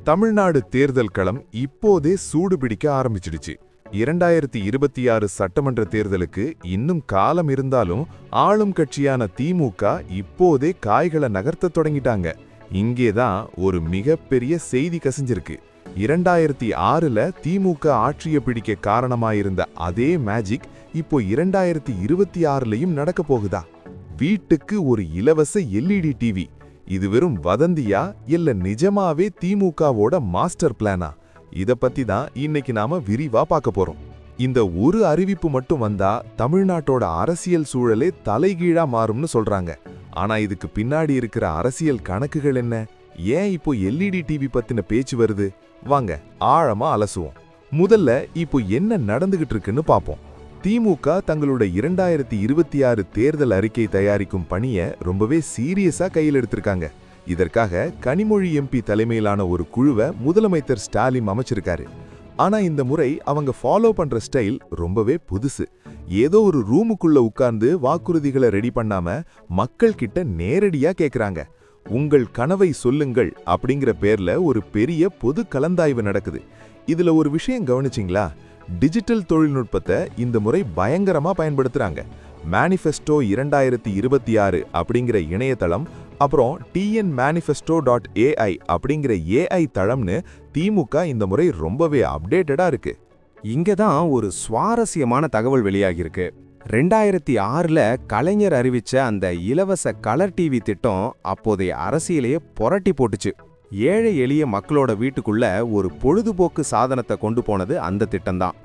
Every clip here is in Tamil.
தமிழ்நாடு தேர்தல் களம் இப்போதே சூடு பிடிக்க ஆரம்பிச்சிடுச்சு. 2026 சட்டமன்ற தேர்தலுக்கு இன்னும் காலம் இருந்தாலும் ஆளும் கட்சியான திமுக இப்போதே காய்களை நகர்த்த தொடங்கிட்டாங்க. இங்கேதான் ஒரு மிகப்பெரிய செய்தி கசிஞ்சிருக்கு. 2006ல திமுக ஆட்சியை பிடிக்க காரணமாயிருந்த அதே மேஜிக் இப்போ 2026லயும் நடக்க போகுதா? வீட்டுக்கு ஒரு இலவச எல்இடி டிவி. இது வெறும் வதந்தியா இல்ல நிஜமாவே திமுகவோட மாஸ்டர் பிளானா? இத பத்தி தான் இன்னைக்கு நாம விரிவா பார்க்க போறோம். இந்த ஒரு அறிவிப்பு மட்டும் வந்தா தமிழ்நாட்டோட அரசியல் சூழலே தலைகீழா மாறும்னு சொல்றாங்க. ஆனா இதுக்கு பின்னாடி இருக்கிற அரசியல் கணக்குகள் என்ன? ஏன் இப்போ எல்இடி டிவி பத்தின பேச்சு வருது? வாங்க ஆழமா அலசுவோம். முதல்ல இப்போ என்ன நடந்துகிட்டு இருக்குன்னு பாப்போம். திமுக தங்களோட 2026 தேர்தல் அறிக்கை தயாரிக்கும் பணியை ரொம்பவே சீரியஸா கையில் எடுத்திருக்காங்க. இதற்காக கனிமொழி எம்பி தலைமையிலான ஒரு குழுவை முதலமைச்சர் ஸ்டாலின் அமைச்சிருக்காரு. ஆனா இந்த முறை அவங்க ஃபாலோ பண்ற ஸ்டைல் ரொம்பவே புதுசு. ஏதோ ஒரு ரூமுக்குள்ள உட்கார்ந்து வாக்குறுதிகளை ரெடி பண்ணாம மக்கள் கிட்ட நேரடியா கேக்குறாங்க. உங்கள் கனவை சொல்லுங்கள் அப்படிங்கிற பேர்ல ஒரு பெரிய பொது கலந்தாய்வு நடக்குது. இதுல ஒரு விஷயம் கவனிச்சிங்களா? டிஜிட்டல் தொழில்நுட்பத்தை இந்த முறை பயங்கரமா பயன்படுத்துறாங்க. மேனிஃபெஸ்டோ 2026 அப்படிங்கிற இணையதளம், அப்புறம் tnmanifesto.ai அப்படிங்கிற ஏஐ தளம்னு திமுக இந்த முறை ரொம்பவே அப்டேட்டடா இருக்கு. இங்கதான் ஒரு சுவாரஸ்யமான தகவல் வெளியாகிருக்கு. 2006ல கலைஞர் அறிவிச்ச அந்த இலவச கலர் டிவி திட்டம் அப்போதைய அரசியலையே புரட்டி போட்டுச்சு. ஏழை எளிய மக்களோட வீட்டுக்குள்ள ஒரு பொழுதுபோக்கு சாதனத்தை கொண்டு போனது அந்த திட்டம்தான்.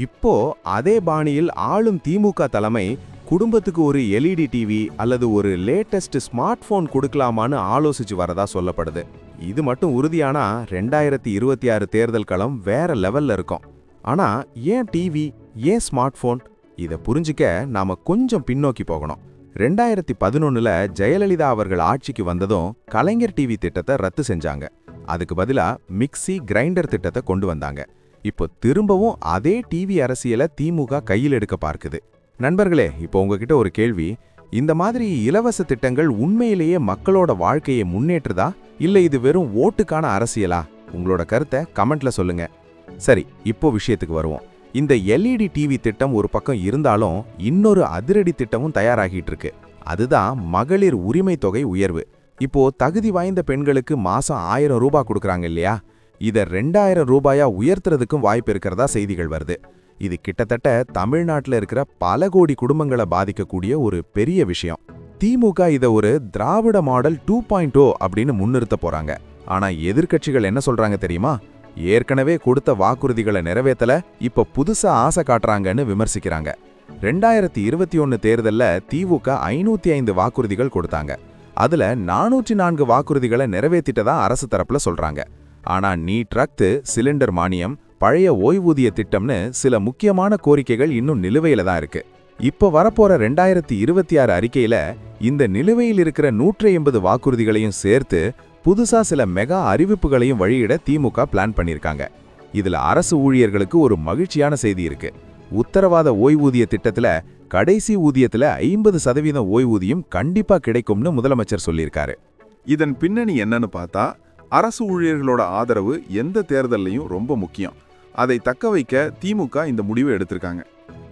இப்போ அதே பாணியில் ஆளும் திமுக தலைமை குடும்பத்துக்கு ஒரு எல்இடி டிவி அல்லது ஒரு லேட்டஸ்ட் ஸ்மார்ட் போன் கொடுக்கலாமான்னு ஆலோசிச்சு வரதா சொல்லப்படுது. இது மட்டும் உறுதியானா 2026 தேர்தல் களம் வேற லெவல்ல இருக்கும். ஆனா ஏன் டிவி, ஏன் ஸ்மார்ட் போன்? இதை புரிஞ்சுக்க நாம கொஞ்சம் பின்னோக்கி போகணும். 2011ல ஜெயலலிதா அவர்கள் ஆட்சிக்கு வந்ததும் கலைஞர் டிவி திட்டத்தை ரத்து செஞ்சாங்க. அதுக்கு பதிலா மிக்சி, கிரைண்டர் திட்டத்தை கொண்டு வந்தாங்க. இப்போ திரும்பவும் அதே டிவி அரசியலை திமுக கையில் எடுக்க பார்க்குது. நண்பர்களே, இப்போ உங்ககிட்ட ஒரு கேள்வி. இந்த மாதிரி இலவச திட்டங்கள் உண்மையிலேயே மக்களோட வாழ்க்கையை முன்னேற்றுதா இல்ல இது வெறும் ஓட்டுக்கான அரசியலா? உங்களோட கருத்தை கமெண்ட்ல சொல்லுங்க. சரி, இப்போ விஷயத்துக்கு வருவோம். இந்த எல்இடி டிவி திட்டம் ஒரு பக்கம் இருந்தாலும் இன்னொரு அதிரடி திட்டமும் தயாராகிட்டு இருக்கு. அதுதான் மகளிர் உரிமை தொகை உயர்வு. இப்போ தகுதி வாய்ந்த பெண்களுக்கு மாசம் 1000 ரூபாய் கொடுக்கறாங்க இல்லையா? இதை 2000 ரூபாயா உயர்த்துறதுக்கும் வாய்ப்பு இருக்கிறதா செய்திகள் வருது. இது கிட்டத்தட்ட தமிழ்நாட்டில் இருக்கிற பல கோடி குடும்பங்களை பாதிக்கக்கூடிய ஒரு பெரிய விஷயம். திமுக இதை ஒரு திராவிட மாடல் 2.0 அப்படின்னு முன்னிறுத்த போறாங்க. ஆனா எதிர்க்கட்சிகள் என்ன சொல்றாங்க தெரியுமா? ஏற்கனவே கொடுத்த வாக்குறுதிகளை நிறைவேற்றல, இப்ப புதுசா ஆசை காட்டுறாங்கன்னு விமர்சிக்கிறாங்க. 2021 தேர்தல்ல திமுக 505 வாக்குறுதிகள் கொடுத்தாங்க. அதுல 404 வாக்குறுதிகளை நிறைவேற்றிட்டதா அரசு தரப்புல சொல்றாங்க. ஆனா நீட் ரத்து, சிலிண்டர் மானியம், பழைய ஓய்வூதிய திட்டம்னு சில முக்கியமான கோரிக்கைகள் இன்னும் நிலுவையில தான் இருக்கு. இப்ப வரப்போற 2026 அறிக்கையில இந்த நிலுவையில் இருக்கிற 180 வாக்குறுதிகளையும் சேர்த்து புதுசா சில மெகா அறிவிப்புகளையும் வழியிட திமுக பிளான் பண்ணிருக்காங்க. இதுல அரசு ஊழியர்களுக்கு ஒரு மகிழ்ச்சியான செய்தி இருக்கு. உத்தரவாத ஓய்வூதிய திட்டத்துல கடைசி ஊதியத்துல 50% ஓய்வூதியம் கண்டிப்பா கிடைக்கும்னு முதலமைச்சர் சொல்லியிருக்காரு. இதன் பின்னணி என்னன்னு பார்த்தா, அரசு ஊழியர்களோட ஆதரவு எந்த தேர்தல்லையும் ரொம்ப முக்கியம். அதை தக்க வைக்க திமுக இந்த முடிவை எடுத்திருக்காங்க.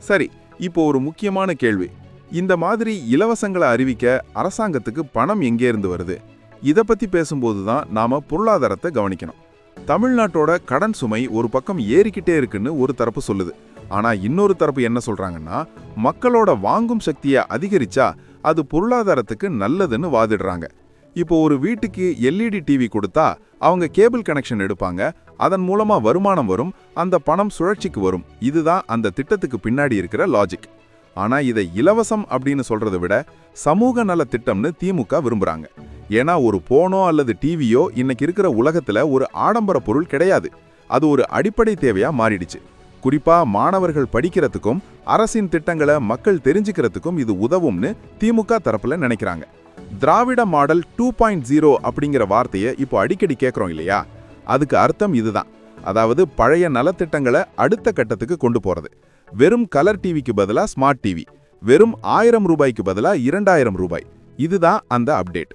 சரி, இப்போ ஒரு முக்கியமான கேள்வி. இந்த மாதிரி இலவசங்களை அறிவிக்க அரசாங்கத்துக்கு பணம் எங்கே இருந்து வருது? இதை பத்தி பேசும்போது தான் நாம பொருளாதாரத்தை கவனிக்கணும். தமிழ்நாட்டோட கடன் சுமை ஒரு பக்கம் ஏறிக்கிட்டே இருக்குன்னு ஒரு தரப்பு சொல்லுது. ஆனா இன்னொரு தரப்பு என்ன சொல்றாங்கன்னா, மக்களோட வாங்கும் சக்தியை அதிகரிச்சா அது பொருளாதாரத்துக்கு நல்லதுன்னு வாதிடுறாங்க. இப்போ ஒரு வீட்டுக்கு எல்இடி டிவி கொடுத்தா அவங்க கேபிள் கனெக்ஷன் எடுப்பாங்க, அதன் மூலமா வருமானம் வரும், அந்த பணம் சுழற்சிக்கு வரும். இதுதான் அந்த திட்டத்துக்கு பின்னாடி இருக்கிற லாஜிக். ஆனா இதை இலவசம் அப்படின்னு சொல்றதை விட சமூக நல திட்டம்னு திமுக விரும்புறாங்க. ஏன்னா ஒரு போனோ அல்லது டிவியோ இன்னைக்கு இருக்கிற உலகத்துல ஒரு ஆடம்பர பொருள் கிடையாது. அது ஒரு அடிப்படை தேவையா மாறிடுச்சு. குறிப்பா மாணவர்கள் படிக்கிறதுக்கும் அரசின் திட்டங்களை மக்கள் தெரிஞ்சுக்கிறதுக்கும் இது உதவும்னு திமுக தரப்புல நினைக்கிறாங்க. திராவிட மாடல் 2.0 அப்படிங்கிற வார்த்தையை இப்போ அடிக்கடி கேட்கறோம் இல்லையா? அதுக்கு அர்த்தம் இதுதான். அதாவது பழைய நலத்திட்டங்களை அடுத்த கட்டத்துக்கு கொண்டு போறது. வெறும் கலர் டிவிக்கு பதிலா ஸ்மார்ட் டிவி, வெறும் 1000 ரூபாய்க்கு பதிலா 2000 ரூபாய். இதுதான் அந்த அப்டேட்.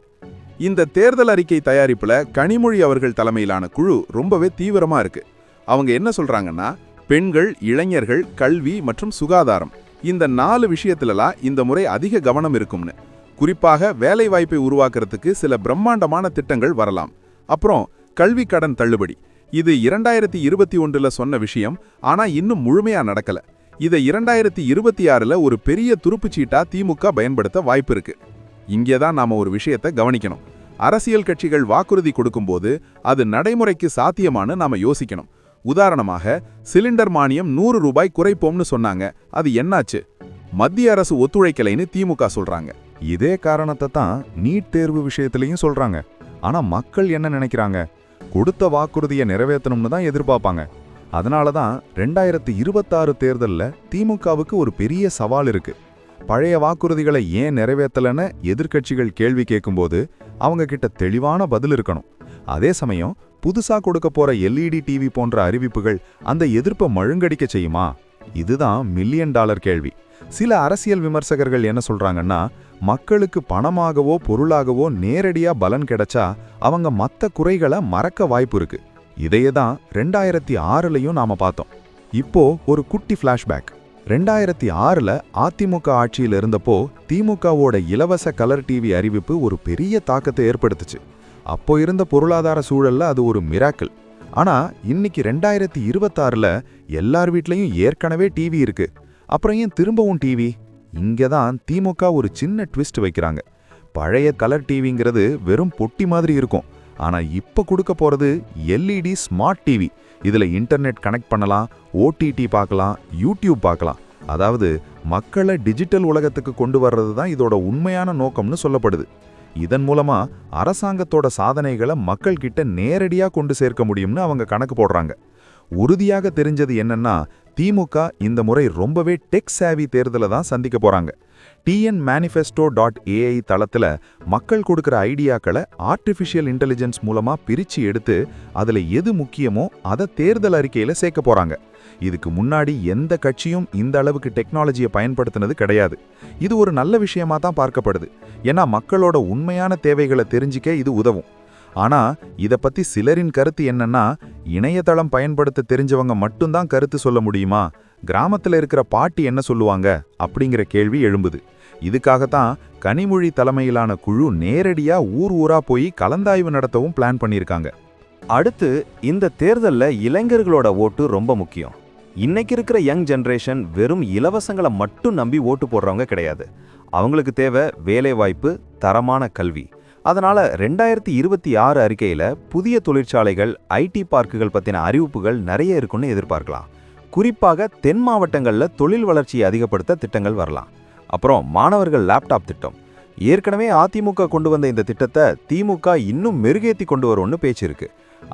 இந்த தேர்தல் அறிக்கை தயாரிப்புல கனிமொழி அவர்கள் தலைமையிலான குழு ரொம்பவே தீவிரமா இருக்கு. அவங்க என்ன சொல்றாங்கன்னா, பெண்கள், இளைஞர்கள், கல்வி மற்றும் சுகாதாரம் இந்த 4 விஷயத்துலலாம் இந்த முறை அதிக கவனம் இருக்கும்னு. குறிப்பாக வேலை வாய்ப்பை உருவாக்குறதுக்கு சில பிரம்மாண்டமான திட்டங்கள் வரலாம். அப்புறம் கல்வி கடன் தள்ளுபடி, இது 2021ல சொன்ன விஷயம், ஆனா இன்னும் முழுமையா நடக்கல. இதை 2026ல ஒரு பெரிய துருப்புச்சீட்டா திமுக பயன்படுத்த வாய்ப்பு இருக்கு. இங்கேதான் நாம ஒரு விஷயத்தை கவனிக்கணும். அரசியல் கட்சிகள் வாக்குறுதி கொடுக்கும்போது அது நடைமுறைக்கு சாத்தியமானு நாம யோசிக்கணும். உதாரணமாக, சிலிண்டர் மானியம் 100 ரூபாய் குறைப்போம்னு சொன்னாங்க. அது என்னாச்சு? மத்திய அரசு ஒத்துழைக்கலைன்னு திமுக சொல்றாங்க. இதே காரணத்தை தான் நீட் தேர்வு விஷயத்திலையும் சொல்றாங்க. ஆனா மக்கள் என்ன நினைக்கிறாங்க? கொடுத்த வாக்குறுதியை நிறைவேற்றணும்னு தான் எதிர்பார்ப்பாங்க. அதனால தான் 2026 தேர்தலில் திமுகவுக்கு ஒரு பெரிய சவால் இருக்கு. பழைய வாக்குறுதிகளை ஏன் நிறைவேற்றலன்னு எதிர்க்கட்சிகள் கேள்வி கேட்கும்போது அவங்க கிட்ட தெளிவான பதில் இருக்கணும். அதே சமயம் புதுசா கொடுக்க போற எல்இடி டிவி போன்ற அறிவிப்புகள் அந்த எதிர்ப்பை மழுங்கடிக்க செய்யுமா? இதுதான் $1,000,000 கேள்வி. சில அரசியல் விமர்சகர்கள் என்ன சொல்றாங்கன்னா, மக்களுக்கு பணமாகவோ பொருளாகவோ நேரடியா பலன் கிடைச்சா அவங்க மத்த குறைகளை மறக்க வாய்ப்பு இருக்கு. இதையே தான் 2006லயும் நாம பார்த்தோம். இப்போ ஒரு குட்டி ஃபிளாஷ்பேக். 2006ல அதிமுக ஆட்சியில் இருந்தப்போ திமுகவோட இலவச கலர் டிவி அறிவிப்பு ஒரு பெரிய தாக்கத்தை ஏற்படுத்துச்சு. அப்போ இருந்த பொருளாதார சூழல்ல அது ஒரு மிராக்கிள். ஆனா இன்னைக்கு 2026ல எல்லார் வீட்லயும் ஏற்கனவே டிவி இருக்கு. அப்புறம் ஏன் திரும்பவும் டிவி? இங்கதான் திமுக ஒரு சின்ன ட்விஸ்ட் வைக்கிறாங்க. பழைய கலர் டிவிங்கிறது வெறும் பொட்டி மாதிரி இருக்கும். ஆனா இப்ப கொடுக்க போறது எல்இடி ஸ்மார்ட் டிவி. இதுல இன்டர்நெட் கனெக்ட் பண்ணலாம், ஓடிடி பார்க்கலாம், யூடியூப் பார்க்கலாம். அதாவது மக்களை டிஜிட்டல் உலகத்துக்கு கொண்டு வர்றது தான் இதோட உண்மையான நோக்கம்னு சொல்லப்படுது. இதன் மூலமா அரசாங்கத்தோட சாதனைகளை மக்கள் கிட்ட நேரடியா கொண்டு சேர்க்க முடியும்னு அவங்க கணக்கு போடுறாங்க. உறுதியாக தெரிஞ்சது என்னன்னா, திமுக இந்த முறை ரொம்பவே டெக் சேவி தேர்தலை தான் சந்திக்க போறாங்க. tnmanifesto.ai தளத்துல மக்கள் கொடுக்கிற ஐடியாக்களை ஆர்டிஃபிஷியல் இன்டெலிஜென்ஸ் மூலமா பிரிச்சு எடுத்து அதுல எது முக்கியமோ அதை தேர்தல் அறிக்கையில சேர்க்க போறாங்க. இதுக்கு முன்னாடி எந்த கட்சியும் இந்த அளவுக்கு டெக்னாலஜியை பயன்படுத்தினது கிடையாது. இது ஒரு நல்ல விஷயமா தான் பார்க்கப்படுது. ஏன்னா மக்களோட உண்மையான தேவைகளை தெரிஞ்சிக்க இது உதவும். ஆனா இத பத்தி சிலரின் கருத்து என்னன்னா, இணையதளம் பயன்படுத்த தெரிஞ்சவங்க மட்டும்தான் கருத்து சொல்ல முடியுமா, கிராமத்துல இருக்கிற பாட்டி என்ன சொல்லுவாங்க அப்படிங்கிற கேள்வி எழும்புது. இதுக்காகத்தான் கனிமொழி தலைமையிலான குழு நேரடியா ஊர் ஊரா போய் கலந்தாய்வு நடத்தவும் பிளான் பண்ணியிருக்காங்க. அடுத்து, இந்த தேர்தல்ல இளைஞர்களோட ஓட்டு ரொம்ப முக்கியம். இன்னைக்கு இருக்கிற யங் ஜெனரேஷன் வெறும் இலவசங்களை மட்டும் நம்பி ஓட்டு போடுறவங்க கிடையாது. அவங்களுக்கு தேவை வேலைவாய்ப்பு, தரமான கல்வி. அதனால 2026 அறிக்கையில புதிய தொழிற்சாலைகள், ஐடி பார்க்குகள் பத்தின அறிவிப்புகள் நிறைய இருக்குன்னு எதிர்பார்க்கலாம். குறிப்பாக தென் மாவட்டங்களில் தொழில் வளர்ச்சியை அதிகப்படுத்த திட்டங்கள் வரலாம். அப்புறம் மாணவர்கள் லேப்டாப் திட்டம். ஏற்கனவே அதிமுக கொண்டு வந்த இந்த திட்டத்தை திமுக இன்னும் மெருகேற்றி கொண்டு வரும்னு பேச்சு இருக்கு.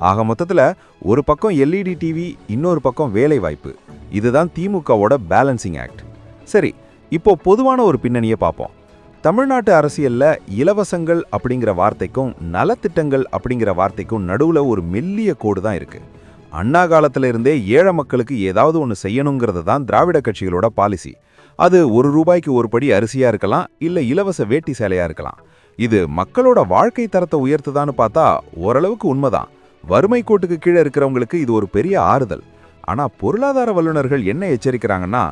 ஆக மொத்தத்தில் ஒரு பக்கம் எல்இடி டிவி, இன்னொரு பக்கம் வேலை வாய்ப்பு. இதுதான் திமுகவோட பேலன்சிங் ஆக்ட். சரி, இப்போ பொதுவான ஒரு பின்னணியை பார்ப்போம். தமிழ்நாட்டு அரசியல்ல இலவசங்கள் அப்படிங்கிற வார்த்தைக்கும் நலத்திட்டங்கள் அப்படிங்கிற வார்த்தைக்கும் நடுவுல ஒரு மெல்லிய கோடு தான் இருக்கு. அண்ணா காலத்துல இருந்தே ஏழை மக்களுக்கு ஏதாவது ஒன்று செய்யணுங்கிறது தான் திராவிட கட்சிகளோட பாலிசி. அது ₹1 ஒரு படி அரிசியா இருக்கலாம், இல்ல இலவச வேட்டி சேலையா இருக்கலாம். இது மக்களோட வாழ்க்கை தரத்தை உயர்த்துதான்னு பார்த்தா ஓரளவுக்கு உண்மைதான். வறுமை கோட்டுக்கு கீழே இருக்கிறவங்களுக்கு இது ஒரு பெரிய ஆறுதல். ஆனா பொருளாதார வல்லுநர்கள் என்ன எச்சரிக்கிறாங்கன்னா,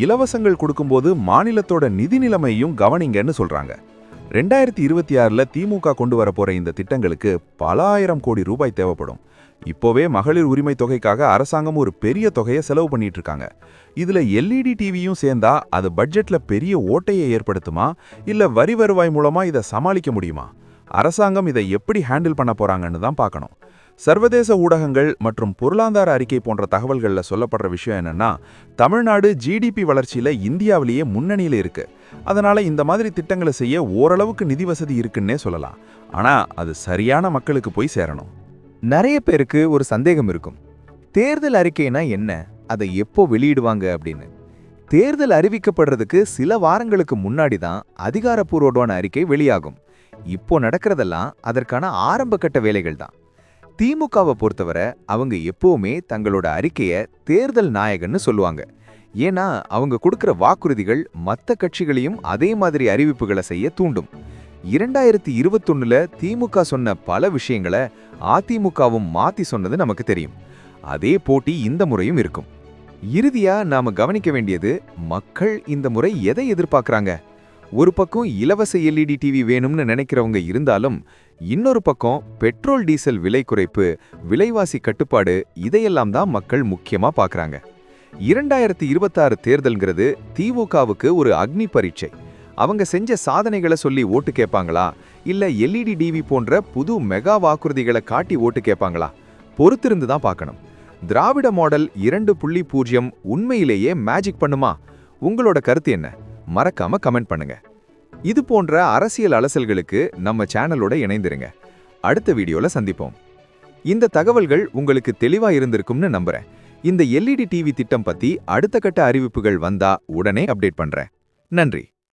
இலவசங்கள் கொடுக்கும்போது மாநிலத்தோட நிதி நிலைமையும் கவனிங்கன்னு சொல்றாங்க. 2026ல திமுக கொண்டு வர போற இந்த திட்டங்களுக்கு பல ஆயிரம் கோடி ரூபாய் தேவைப்படும். இப்போவே மகளிர் உரிமை தொகைக்காக அரசாங்கம் ஒரு பெரிய தொகையை செலவு பண்ணிட்டு இருக்காங்க. இதுல எல்இடி டிவியும் சேர்ந்தா அது பட்ஜெட்ல பெரிய ஓட்டையை ஏற்படுத்துமா, இல்ல வரி வருவாய் மூலமா இதை சமாளிக்க முடியுமா? அரசாங்கம் இதை எப்படி ஹேண்டில் பண்ண போறாங்கன்னு தான் பார்க்கணும். சர்வதேச ஊடகங்கள் மற்றும் பொருளாதார அறிக்கை போன்ற தகவல்கள்ல சொல்லப்படுற விஷயம் என்னன்னா, தமிழ்நாடு ஜிடிபி வளர்ச்சியில இந்தியாவிலேயே முன்னணியில இருக்கு. அதனால இந்த மாதிரி திட்டங்களை செய்ய ஓரளவுக்கு நிதி வசதி இருக்குன்னே சொல்லலாம். ஆனா அது சரியான மக்களுக்கு போய் சேரணும். நிறைய பேருக்கு ஒரு சந்தேகம் இருக்கும். தேர்தல் அறிக்கைனா என்ன, அதை எப்போ வெளியிடுவாங்க அப்படின்னு. தேர்தல் அறிவிக்கப்படுறதுக்கு சில வாரங்களுக்கு முன்னாடி தான் அதிகாரப்பூர்வமான அறிக்கை வெளியாகும். இப்போ நடக்கிறதெல்லாம் அதற்கான ஆரம்ப கட்ட வேலைகள் தான். திமுகவை பொறுத்தவரை அவங்க எப்பவுமே தங்களோட அறிக்கையை தேர்தல் நாயகன்னு சொல்லுவாங்க. ஏன்னா அவங்க கொடுக்கிற வாக்குறுதிகள் மற்ற கட்சிகளையும் அதே மாதிரி அறிவிப்புகளை செய்ய தூண்டும். 2021ல திமுக சொன்ன பல விஷயங்களை அதிமுகவும் மாத்தி சொன்னது நமக்கு தெரியும். அதே போட்டி இந்த முறையும் இருக்கும். இறுதியா நாம கவனிக்க வேண்டியது, மக்கள் இந்த முறை எதை எதிர்பார்க்கறாங்க? ஒரு பக்கம் இலவச LED டிவி வேணும்னு நினைக்கிறவங்க இருந்தாலும், இன்னொரு பக்கம் பெட்ரோல் டீசல் விலை குறைப்பு, விலைவாசி கட்டுப்பாடு, இதையெல்லாம் தான் மக்கள் முக்கியமா பார்க்கறாங்க. 2026 தேர்தல்ங்கிறது திமுகவுக்கு ஒரு அக்னி பரீட்சை. அவங்க செஞ்ச சாதனைகளை சொல்லி ஓட்டு கேட்பாங்களா, இல்ல LED டிவி போன்ற புது மெகா வாக்குறுதிகளை காட்டி ஓட்டு கேட்பாங்களா? பொறுத்திருந்து தான் பார்க்கணும். திராவிட மாடல் 2.0 உண்மையிலேயே மேஜிக் பண்ணுமா? உங்களோட கருத்து என்ன? மறக்காம கமெண்ட் பண்ணுங்க. இது போன்ற அரசியல் அலசல்களுக்கு நம்ம சேனலோட இணைந்திருங்க. அடுத்த வீடியோல சந்திப்போம். இந்த தகவல்கள் உங்களுக்கு தெளிவா இருந்திருக்கும்னு நம்புறேன். இந்த LED டிவி திட்டம் பத்தி அடுத்த கட்ட அறிவிப்புகள் வந்தா உடனே அப்டேட் பண்றேன். நன்றி.